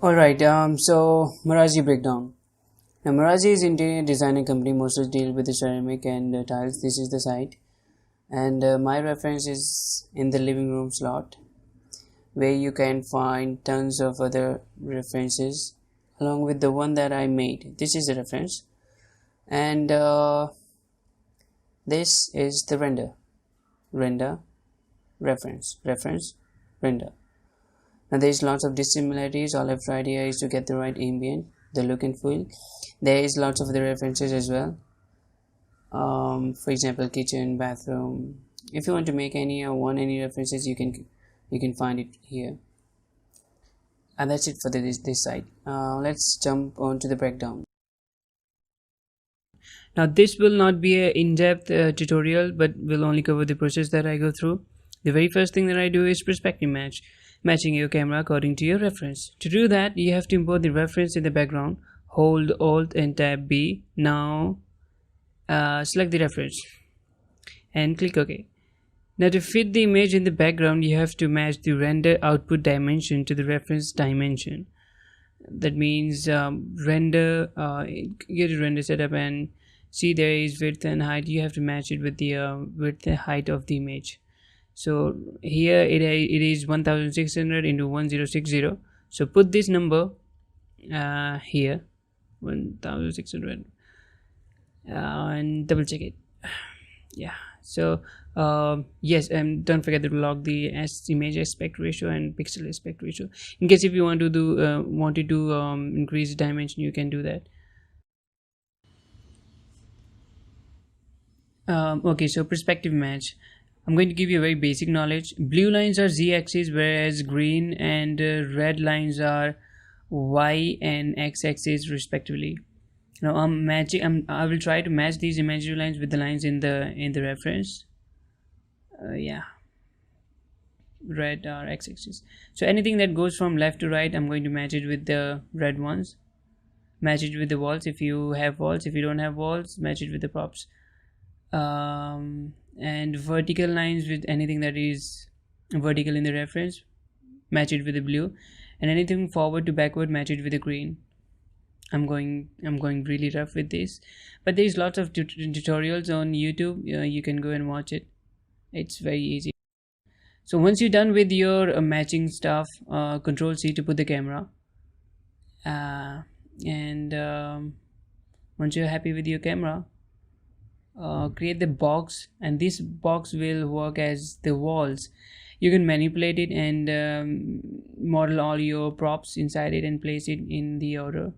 Alright, so Maraji breakdown. Now, Maraji is interior designing company, mostly deal with the ceramic and tiles. This is the site, and my reference is in the living room slot, where you can find tons of other references along with the one that I made. This is the reference, and this is the render, reference, render. Now there is lots of dissimilarities. All I've tried here is to get the right ambient, the look and feel. There is lots of the references as well. For example, kitchen, bathroom. If you want to make any or want any references, you can find it here. And that's it for this site. Let's jump on to the breakdown. Now this will not be an in-depth tutorial, but will only cover the process that I go through. The very first thing that I do is perspective match, matching your camera according to your reference. To do that, you have to import the reference in the background. Hold Alt and Tab B. Now select the reference and click OK. Now to fit the image in the background, you have to match the render output dimension to the reference dimension. That means render, get a render setup and see there is width and height. You have to match it with the width and height of the image. So here it is 1600 into 1060. So put this number here, 1600, and double check it. Yeah. So yes, and don't forget to log the image aspect ratio and pixel aspect ratio. In case if you want to do increase dimension, you can do that. Okay, so perspective match. I'm going to give you a very basic knowledge. Blue lines are z-axis, whereas green and red lines are y and x-axis respectively. Now I will try to match these imaginary lines with the lines in the reference. Yeah, red are x-axis. So anything that goes from left to right, I'm going to match it with the red ones. Match it with the walls if you have walls. If you don't have walls, match it with the props. And vertical lines with anything that is vertical in the reference, match it with the blue, and anything forward to backward, match it with the green. I'm going really rough with this, but there's lots of tutorials on YouTube. You can go and watch it. It's very easy. So once you're done with your matching stuff, Control C to put the camera, and once you're happy with your camera, create the box, and this box will work as the walls. You can manipulate it and model all your props inside it and place it in the order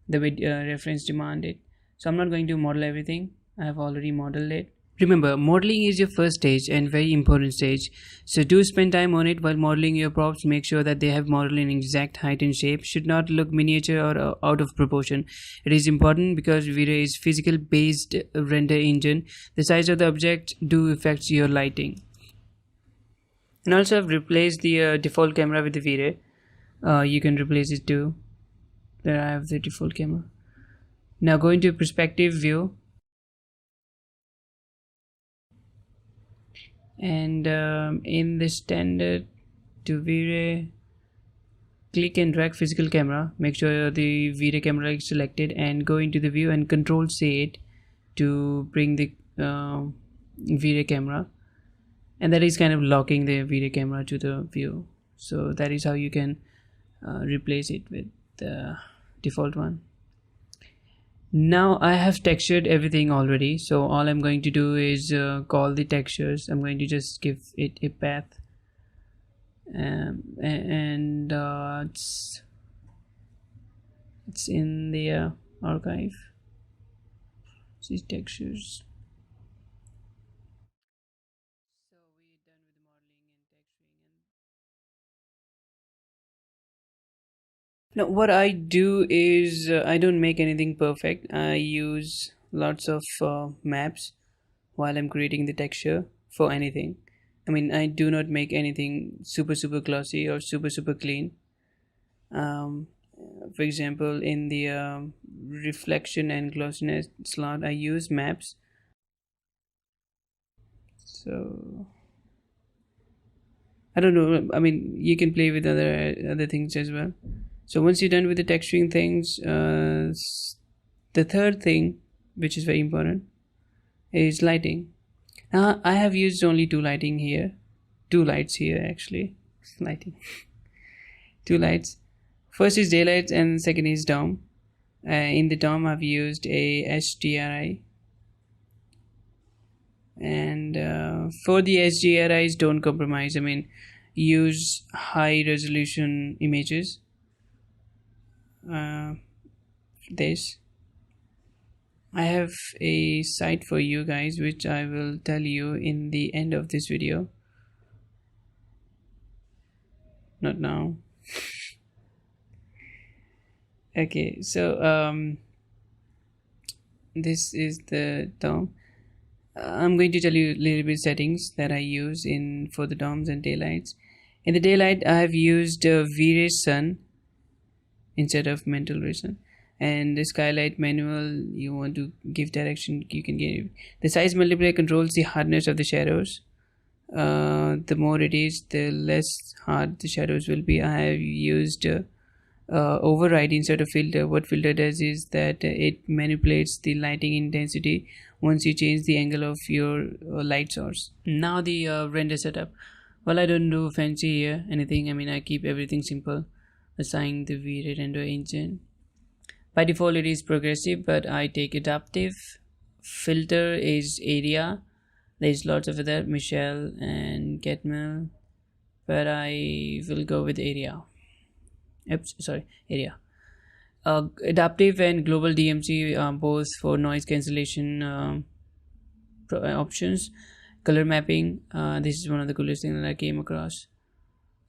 the way reference demanded. So I'm not going to model everything. I have already modeled it. Remember, modeling is your first stage and very important stage, so do spend time on it. While modeling your props, make sure that they have modeled in exact height and shape, should not look miniature or out of proportion. It is important because V-Ray is physical based render engine. The size of the object do affects your lighting. And also I've replaced the default camera with the V-Ray. You can replace it too. There I have the default camera. Now go into perspective view, and in the standard to V-Ray, click and drag physical camera. Make sure the V-Ray camera is selected and go into the view and Control C it to bring the V-Ray camera, and that is kind of locking the V-Ray camera to the view. So that is how you can replace it with the default one. Now I have textured everything already, so all I'm going to do is call the textures. I'm going to just give it a path, and it's in the archive. See textures. So we're done with the modeling and texturing. Now what I do is I don't make anything perfect. I use lots of maps while I'm creating the texture for anything. I mean, I do not make anything super glossy or super clean. um, for example, in the reflection and glossiness slot, I use maps. So I don't know, I mean, you can play with other things as well. So once you're done with the texturing things, the third thing, which is very important, is lighting. Now I have used only two lights here actually. Lighting. Two lights. First is daylight and second is dome. In the dome I've used a HDRI, and for the HDRIs, don't compromise. I mean, use high resolution images. This I have a site for you guys, which I will tell you in the end of this video. Not now. Okay, so this is the DOM. I'm going to tell you a little bit settings that I use in for the DOMs and daylights. In the daylight, I have used V-Ray Sun instead of mental reason. And the skylight manual, you want to give direction, you can give. The size multiplier controls the hardness of the shadows. The more it is, the less hard the shadows will be. I have used override instead of filter. What filter does is that it manipulates the lighting intensity once you change the angle of your light source. Now the render setup. Well, I don't do fancy here anything. I mean, I keep everything simple. Assign the V-Ray render engine. By default it is progressive, but I take adaptive. Filter is area. There's lots of other, Michelle and Getmel, but I will go with area. Oops, sorry, area. Adaptive and global DMC both for noise cancellation options. Color mapping, this is one of the coolest things that I came across.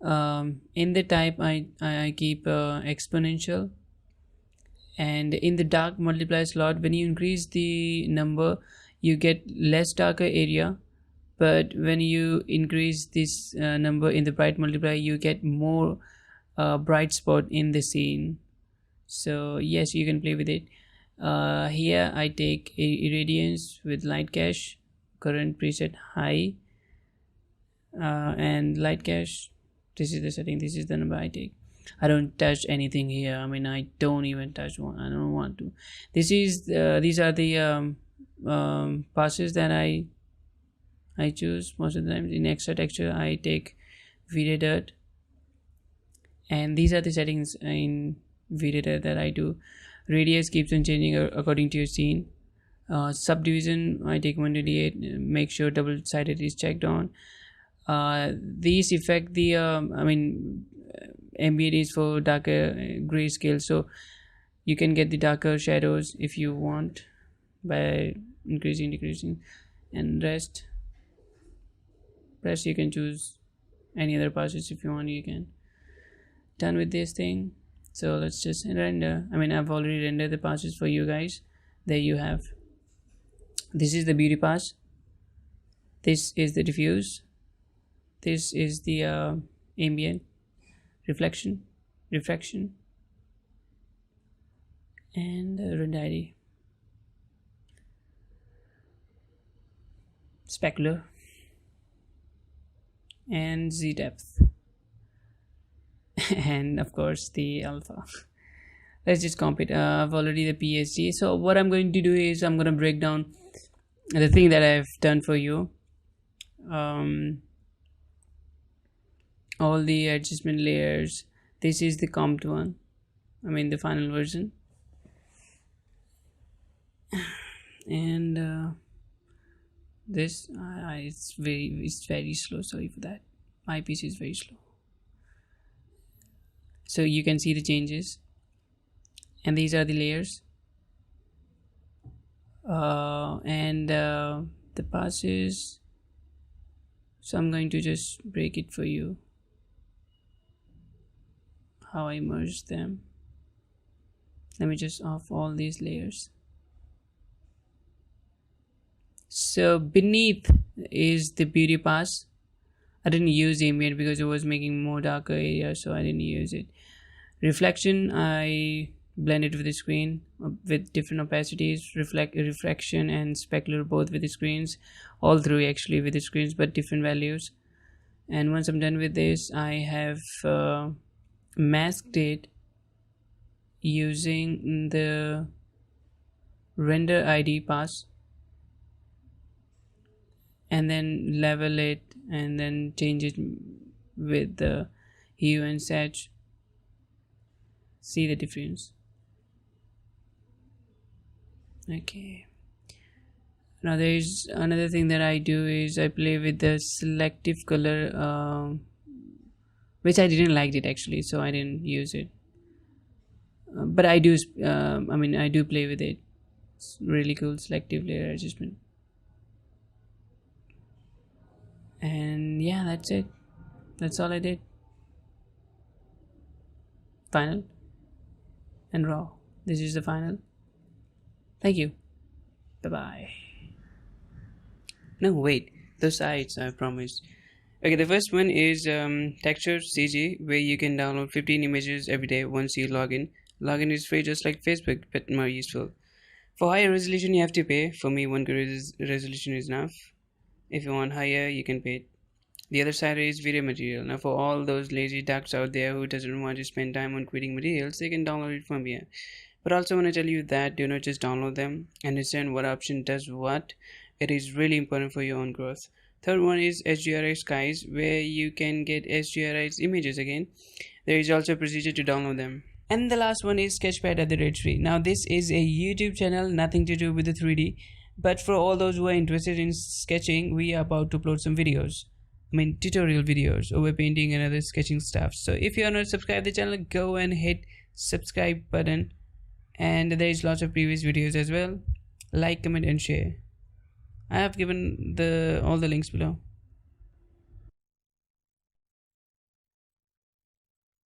In the type I keep exponential. And in the dark multiply slot, when you increase the number, you get less darker area, but when you increase this number in the bright multiply, you get more bright spot in the scene. So yes, you can play with it. Here I take irradiance with light cache, current preset high, and light cache. This is the setting, this is the number I take. I don't touch anything here. I mean, I don't even touch one. I don't want to. These are the passes that I choose most of the time. In extra texture, I take V-Ray Dirt, and these are the settings in V-Ray Dirt that I do. Radius keeps on changing according to your scene. Subdivision, I take 128. Make sure double-sided is checked on. These affect the ambient is for darker grayscale, so you can get the darker shadows if you want by increasing, decreasing. And rest you can choose any other passes if you want. You can. Done with this thing, so let's just render. I mean, I've already rendered the passes for you guys. There you have. This is the beauty pass, this is the diffuse, this is the ambient, reflection, refraction, and rondity, specular, and Z depth, and of course the alpha. Let's just comp it. I've already the PSG. So what I'm going to do is I'm going to break down the thing that I've done for you. All the adjustment layers. This is the comped one, I mean the final version, and this it's very slow. Sorry for that, my PC is very slow. So you can see the changes, and these are the layers, and the passes. So I'm going to just break it for you, how I merge them. Let me just off all these layers. So beneath is the beauty pass. I didn't use ambient because it was making more darker area, so I didn't use it. Reflection, I blended with the screen with different opacities, refraction and specular both with the screens, all three actually with the screens but different values. And once I'm done with this, I have masked it using the render ID pass, and then level it and then change it with the hue and saturation. See the difference? Okay. Now there is another thing that I do is I play with the selective color, which I didn't like it actually, so I didn't use it. But I do, I do play with it. It's really cool, selective layer adjustment. And yeah, that's it. That's all I did. Final and raw. This is the final. Thank you. Bye bye. No, wait. The sites I promised. Okay, the first one is Texture CG, where you can download 15 images every day once you log in. Login is free, just like Facebook, but more useful. For higher resolution, you have to pay. For me, 1K resolution is enough. If you want higher, you can pay. The other side is video material. Now, for all those lazy ducks out there who doesn't want to spend time on creating materials, they can download it from here. But also want to tell you that do not just download them. Understand what option does what. It is really important for your own growth. Third one is HDRI Skies, where you can get HDRI's images again. There is also a procedure to download them. And the last one is Sketchpad at the rate free. Now this is a YouTube channel, nothing to do with the 3D. But for all those who are interested in sketching, we are about to upload some videos. Tutorial videos over painting and other sketching stuff. So if you are not subscribed to the channel, go and hit subscribe button. And there is lots of previous videos as well. Like, comment and share. I have given all the links below.